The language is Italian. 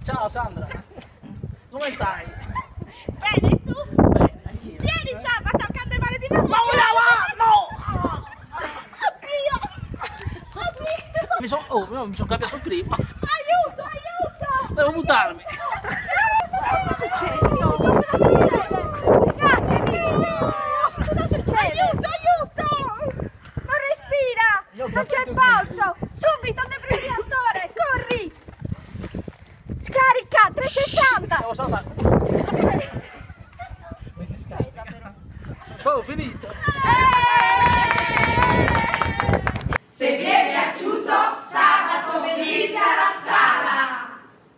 Ciao Sandra. Come stai? Bene, tu? Bene, anch'io. Vieni sabato a candevare di mamma! Ma voleva! No! Oddio! Oddio! Mi sono cambiato prima. Aiuto, aiuto! Devo buttarmi. Cosa è successo? Cosa succede? Spiegatemi! Cosa succede? Aiuto, aiuto! Non respira! Non c'è polso! Subito defibrillatori! Corri! Scarica! 360! Devo saltare. Pesa però. Oh, ho finito.